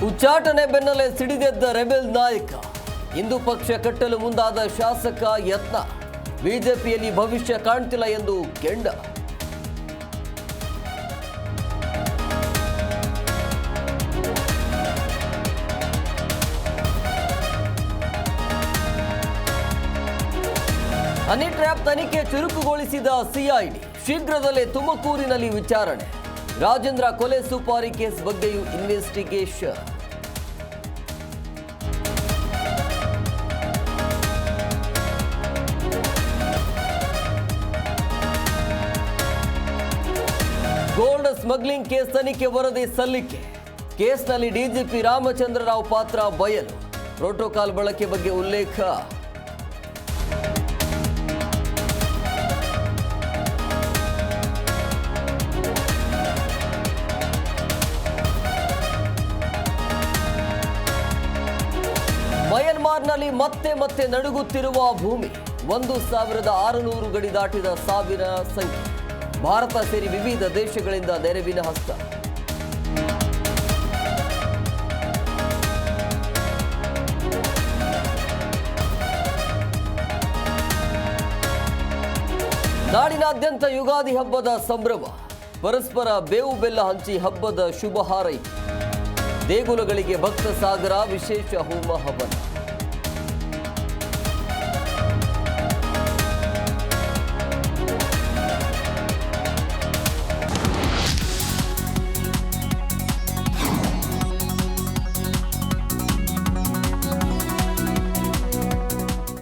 ಉಚ್ಚಾಟನೆ ಬೆನ್ನಲ್ಲೇ ಸಿಡಿದೆದ್ದ ರೆಬೆಲ್ ನಾಯಕ. ಹಿಂದೂ ಪಕ್ಷ ಕಟ್ಟಲು ಮುಂದಾದ ಶಾಸಕ ಯತ್ನ. ಬಿಜೆಪಿಯಲ್ಲಿ ಭವಿಷ್ಯ ಕಾಣ್ತಿಲ್ಲ ಎಂದು ಕೆಂಡ. ಹನಿ ಟ್ರ್ಯಾಪ್ ತನಿಖೆ ಚುರುಕುಗೊಳಿಸಿದ ಸಿಐಡಿ. ಶೀಘ್ರದಲ್ಲೇ ತುಮಕೂರಿನಲ್ಲಿ ವಿಚಾರಣೆ. ರಾಜೇಂದ್ರ ಕೊಲೆ ಸುಪಾರಿ ಕೇಸ್ ಬಗ್ಗೆಯೂ ಇನ್ವೆಸ್ಟಿಗೇಷನ್. ಗೋಲ್ಡ್ ಸ್ಮಗ್ಲಿಂಗ್ ಕೇಸ್ ತನಿಖೆ ವರದಿ ಸಲ್ಲಿಕೆ. ಕೇಸ್ನಲ್ಲಿ ಡಿಜಿಪಿ ರಾಮಚಂದ್ರ ರಾವ್ ಪಾತ್ರ ಬಯಲು. ಪ್ರೋಟೋಕಾಲ್ ಬಳಕೆ ಬಗ್ಗೆ ಉಲ್ಲೇಖ. ಮಯನ್ಮಾರ್ನಲ್ಲಿ ಮತ್ತೆ ನಡುಗುತ್ತಿರುವ ಭೂಮಿ. 1,600 ಗಡಿ ದಾಟಿದ ಸಾವಿರ ಸಂಖ್ಯೆ. ಭಾರತ ಸೇರಿ ವಿವಿಧ ದೇಶಗಳಿಂದ ನೆರವಿನ ಹಸ್ತ. ನಾಡಿನಾದ್ಯಂತ ಯುಗಾದಿ ಹಬ್ಬದ ಸಂಭ್ರಮ. ಪರಸ್ಪರ ಬೇವು ಬೆಲ್ಲ ಹಂಚಿ ಹಬ್ಬದ ಶುಭ ಹಾರೈಕೆ. ದೇಗುಲಗಳಿಗೆ ಭಕ್ತ ಸಾಗರ. ವಿಶೇಷ ಹೋಮ ಹವನ.